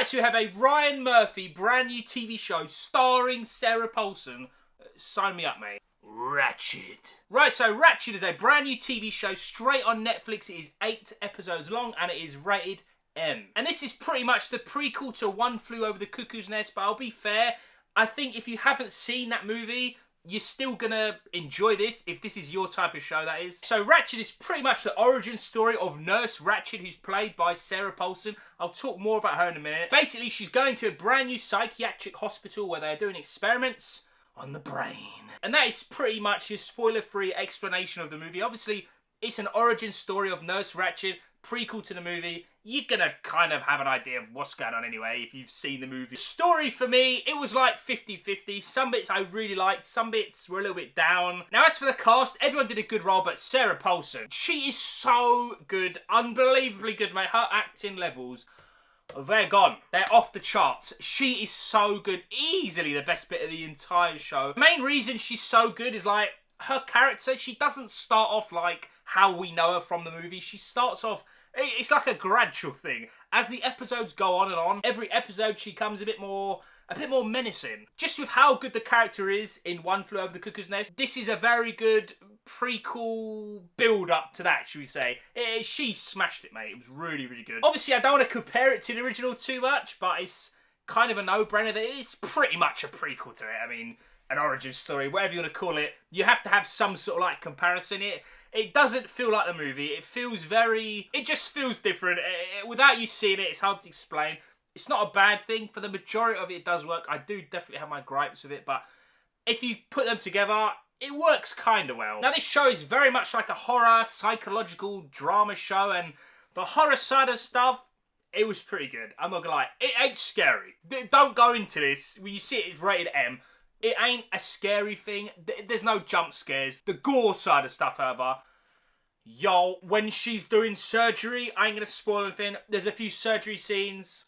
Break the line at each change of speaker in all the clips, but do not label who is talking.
Right, so we have a Ryan Murphy brand new TV show starring Sarah Paulson. Sign me up, mate. Ratched. Right, so Ratched is a brand new TV show straight on Netflix. It is 8 episodes long and it is rated M. And this is pretty much the prequel to One Flew Over the Cuckoo's Nest, but I'll be fair, I think if you haven't seen that movie, you're still gonna enjoy this, if this is your type of show, that is. So Ratched is pretty much the origin story of Nurse Ratched, who's played by Sarah Paulson. I'll talk more about her in a minute. Basically, she's going to a brand new psychiatric hospital where they're doing experiments on the brain. And that is pretty much your spoiler-free explanation of the movie. Obviously, it's an origin story of Nurse Ratched, prequel to the movie. You're gonna kind of have an idea of what's going on anyway if you've seen the movie. Story for me, it was like 50-50. Some bits I really liked, some bits were a little bit down. Now as for the cast, everyone did a good role, but Sarah Paulson, she is so good, unbelievably good, mate. Her acting levels, they're gone. They're off the charts. She is so good, easily the best bit of the entire show. The main reason she's so good is like her character. She doesn't start off like how we know her from the movie. She starts off, it's like a gradual thing. As the episodes go on, every episode she comes a bit more menacing. Just with how good the character is in One Flew Over the Cuckoo's Nest, this is a very good prequel build-up to that, should we say. She smashed it, mate. It was really, really good. Obviously, I don't want to compare it to the original too much, but it's kind of a no-brainer that it's pretty much a prequel to it. I mean, an origin story, whatever you want to call it, you have to have some sort of like comparison. It doesn't feel like the movie. It just feels different. Without you seeing it, it's hard to explain. It's not a bad thing. For the majority of it, it does work. I do definitely have my gripes with it, but if you put them together, it works kind of well. Now, this show is very much like a horror, psychological drama show, and the horror side of stuff, it was pretty good. I'm not gonna lie. It ain't scary. Don't go into this. When you see it, it's rated M. It ain't a scary thing. There's no jump scares. The gore side of stuff, however, yo, when she's doing surgery, I ain't gonna spoil anything. There's a few surgery scenes.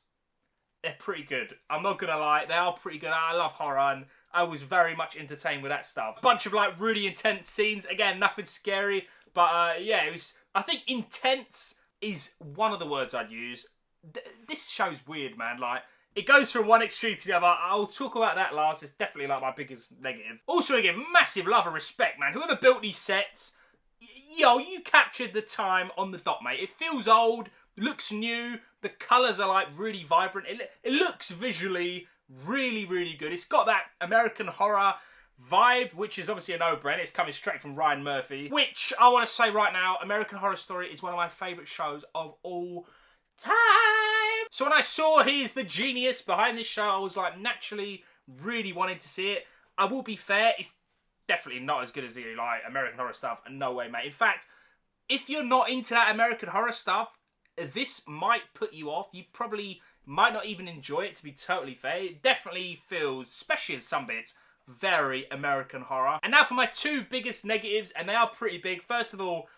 They're pretty good. I'm not gonna lie. They are pretty good. I love horror and I was very much entertained with that stuff. A bunch of like really intense scenes. Again, nothing scary. But yeah, it was, I think intense is one of the words I'd use. This show's weird, man. Like, it goes from one extreme to the other. I'll talk about that last. It's definitely like my biggest negative. Also, I give massive love and respect, man. Whoever built these sets, yo, you captured the time on the dot, mate. It feels old, looks new. The colours are like really vibrant. It looks visually really, really good. It's got that American horror vibe, which is obviously a no-brainer. It's coming straight from Ryan Murphy, which I want to say right now, American Horror Story is one of my favourite shows of all time. So when I saw he's the genius behind this show, I was like naturally really wanting to see it. I will be fair, it's definitely not as good as the like American Horror stuff, and no way, mate. In fact, if you're not into that American Horror stuff, this might put you off. You probably might not even enjoy it, to be totally fair. It definitely feels, especially in some bits, very American Horror. And now for my two biggest negatives, and they are pretty big. First of all,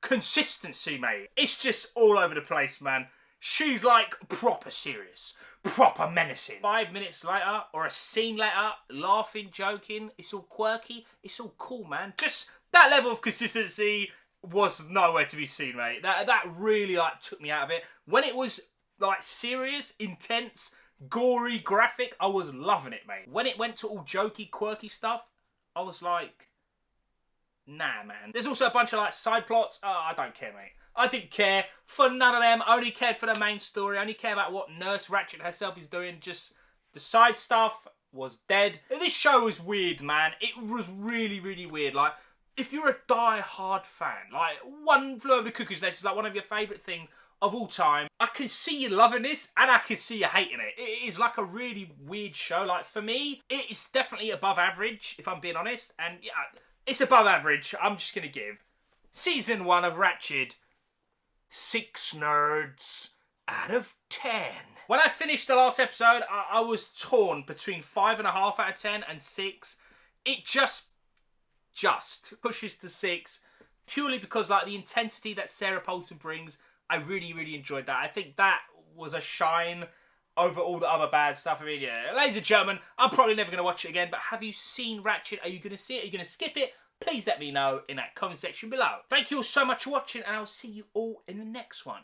consistency, mate. It's just all over the place, man. She's like proper serious, proper menacing. 5 minutes later, or a scene later, laughing, joking, it's all quirky, it's all cool, man. Just that level of consistency was nowhere to be seen, mate. That really like took me out of it. When it was like serious, intense, gory, graphic, I was loving it, mate. When it went to all jokey, quirky stuff, I was like, nah, man. There's also a bunch of like side plots. Oh, I don't care, mate. I didn't care for none of them. I only cared for the main story. I only care about what Nurse Ratched herself is doing. Just the side stuff was dead. This show was weird, man. It was really, really weird. Like, if you're a die-hard fan, like One Flew Over the Cuckoo's Nest is like one of your favourite things of all time. I can see you loving this and I can see you hating it. It is like a really weird show. Like, for me, it is definitely above average, if I'm being honest. And yeah, it's above average. I'm just going to give Season 1 of Ratched 6 nerds out of 10. When I finished the last episode, I was torn between 5.5 out of 10 and 6. It just pushes to 6 purely because like the intensity that Sarah Paulson brings, I really, really enjoyed that. I think that was a shine over all the other bad stuff. I mean, yeah, ladies and gentlemen, I'm probably never going to watch it again, but have you seen Ratched? Are you going to see it? Are you going to skip it? Please let me know in that comment section below. Thank you all so much for watching, and I'll see you all in the next one.